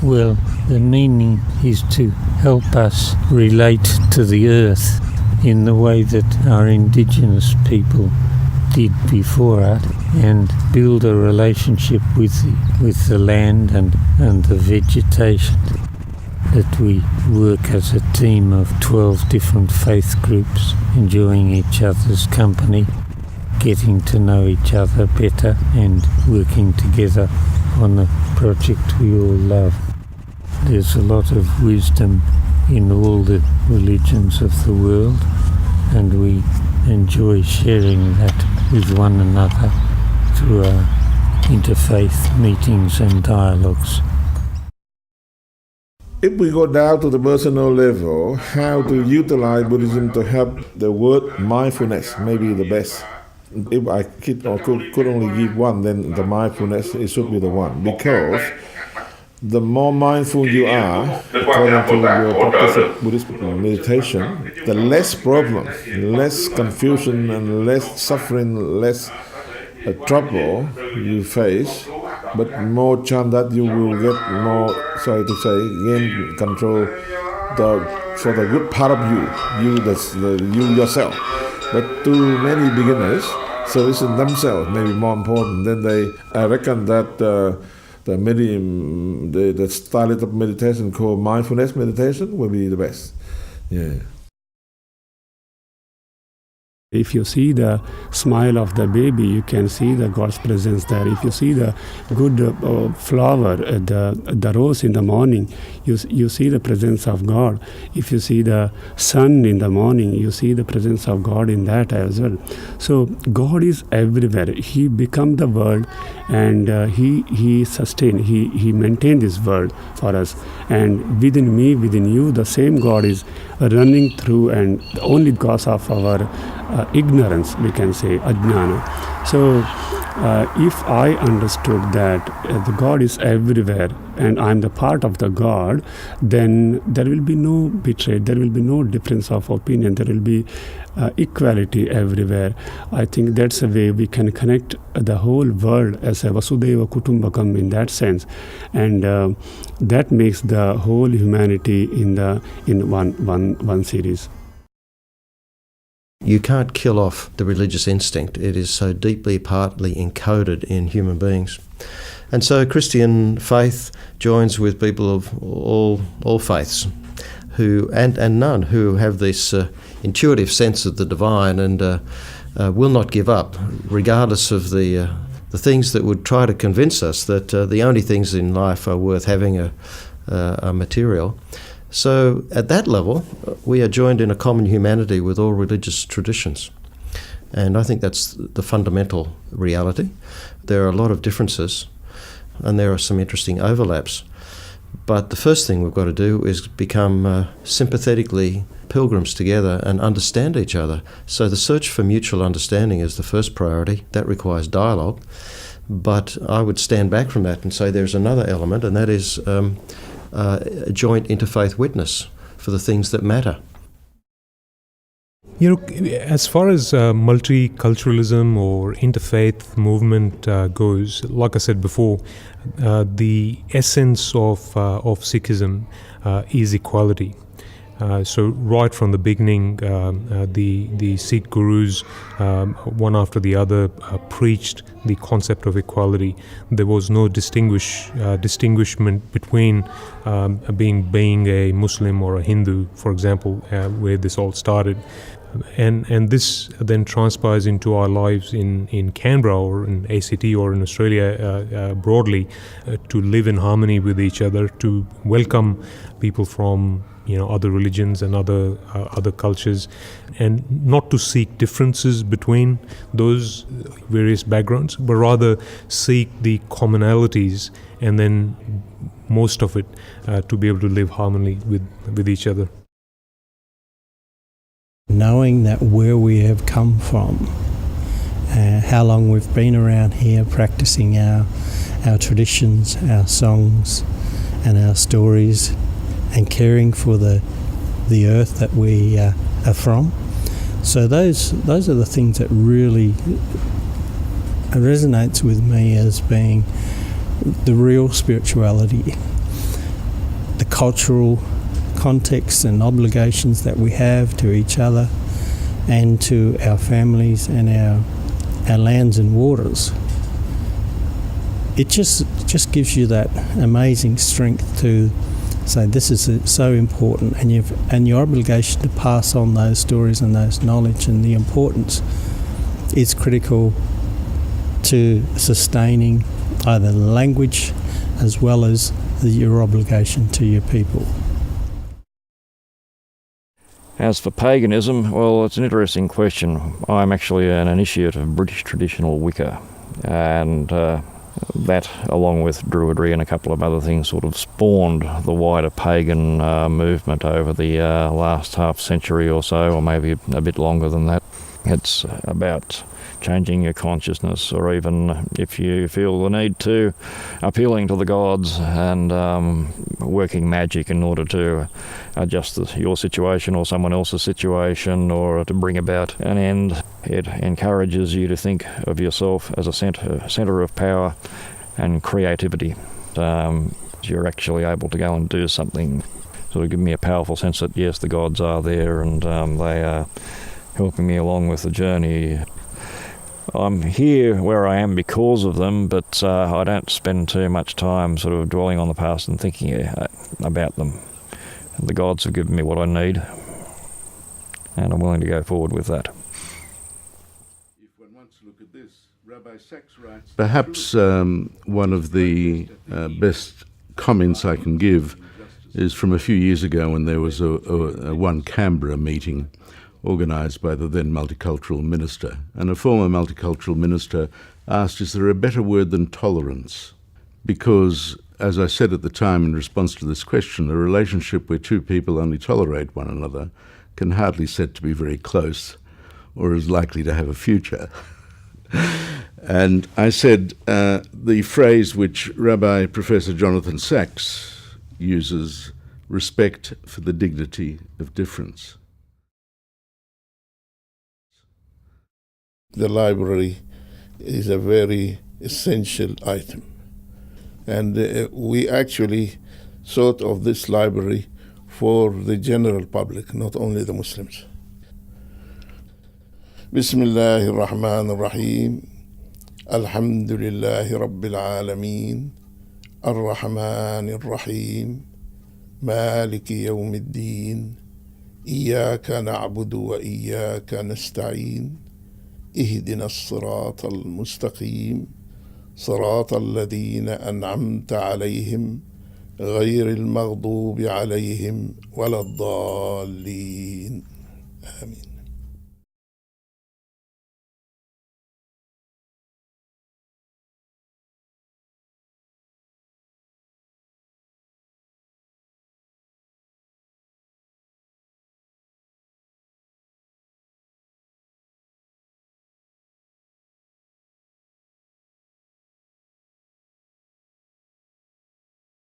Well, the meaning is to help us relate to the earth in the way that our Indigenous people did before us, and build a relationship with the land and the vegetation. That we work as a team of 12 different faith groups, enjoying each other's company, getting to know each other better, and working together on a project we all love. There's a lot of wisdom in all the religions of the world, and we enjoy sharing that with one another through our interfaith meetings and dialogues. If we go down to the personal level, how to utilize Buddhism to help the word mindfulness may be the best. If I could only give one, then the mindfulness it should be the one, because the more mindful you are, according to your practice of Buddhist meditation, the less problem, less confusion, and less suffering, less trouble you face, but more chance that you will get more, gain control for the good part of you yourself. But to many beginners, servicing themselves may be more important. Then I reckon that the style of meditation called mindfulness meditation will be the best. Yeah. If you see the smile of the baby, you can see the God's presence there. If you see the good flower, the rose in the morning, you see the presence of God. If you see the sun in the morning, you see the presence of God in that as well. So God is everywhere. He became the world, and He sustained, He maintained this world for us. And within me, within you, the same God is running through, and only because of our ignorance, we can say, ajnana. So if I understood that the God is everywhere and I'm the part of the God, then there will be no betrayal, there will be no difference of opinion, there will be equality everywhere. I think that's a way we can connect the whole world as a Vasudhaiva Kutumbakam in that sense, and that makes the whole humanity in one series. You can't kill off the religious instinct. It is so deeply, partly encoded in human beings. And so Christian faith joins with people of all faiths, and none, who have this intuitive sense of the divine and will not give up, regardless of the things that would try to convince us that the only things in life are worth having are material. So at that level, we are joined in a common humanity with all religious traditions. And I think that's the fundamental reality. There are a lot of differences, and there are some interesting overlaps. But the first thing we've got to do is become sympathetically pilgrims together and understand each other. So the search for mutual understanding is the first priority. That requires dialogue. But I would stand back from that and say there's another element, and that is a joint interfaith witness for the things that matter. You know, as far as multiculturalism or interfaith movement goes, like I said before, the essence of Sikhism is equality. So right from the beginning, the Sikh gurus, one after the other, preached the concept of equality. There was no distinguishment between being a Muslim or a Hindu, for example, where this all started. And this then transpires into our lives in Canberra or in ACT or in Australia broadly, to live in harmony with each other, to welcome people from other religions and other cultures, and not to seek differences between those various backgrounds, but rather seek the commonalities, and then most of it to be able to live harmoniously with each other. Knowing that where we have come from, how long we've been around here practicing our traditions, our songs and our stories, and caring for the earth that we are from. So those are the things that really resonates with me as being the real spirituality. cultural contexts and obligations that we have to each other and to our families and our lands and waters. It just gives you that amazing strength to say this is so important, and your obligation to pass on those stories and those knowledge and the importance is critical to sustaining either the language as well as your obligation to your people. As for paganism, well, it's an interesting question. I'm actually an initiate of British traditional Wicca, and that, along with Druidry and a couple of other things, sort of spawned the wider pagan movement over the last half century or so, or maybe a bit longer than that. It's about changing your consciousness, or even, if you feel the need to, appealing to the gods and working magic in order to adjust your situation or someone else's situation, or to bring about an end. It encourages you to think of yourself as a centre of power and creativity. You're actually able to go and do something. Sort of give me a powerful sense that, yes, the gods are there, and they are helping me along with the journey. I'm here where I am because of them, but I don't spend too much time sort of dwelling on the past and thinking about them. The gods have given me what I need, and I'm willing to go forward with that. If one wants to look at this, Rabbi Sachs writes, perhaps one of the best comments I can give is from a few years ago when there was a One Canberra meeting organised by the then multicultural minister. And a former multicultural minister asked, is there a better word than tolerance? Because, as I said at the time in response to this question, a relationship where two people only tolerate one another can hardly be said to be very close or is likely to have a future. And I said the phrase which Rabbi Professor Jonathan Sachs uses, respect for the dignity of difference. The library is a very essential item. And we actually thought of this library for the general public, not only the Muslims. Bismillahir Rahmanir Rahim. Alhamdulillahi Rabbil Alameen. Ar-Rahmanir Rahim. Maliki Yawmiddin. Iyaka na'budu wa iyaka nasta'een. اهدنا الصراط المستقيم صراط الذين أنعمت عليهم غير المغضوب عليهم ولا الضالين آمين.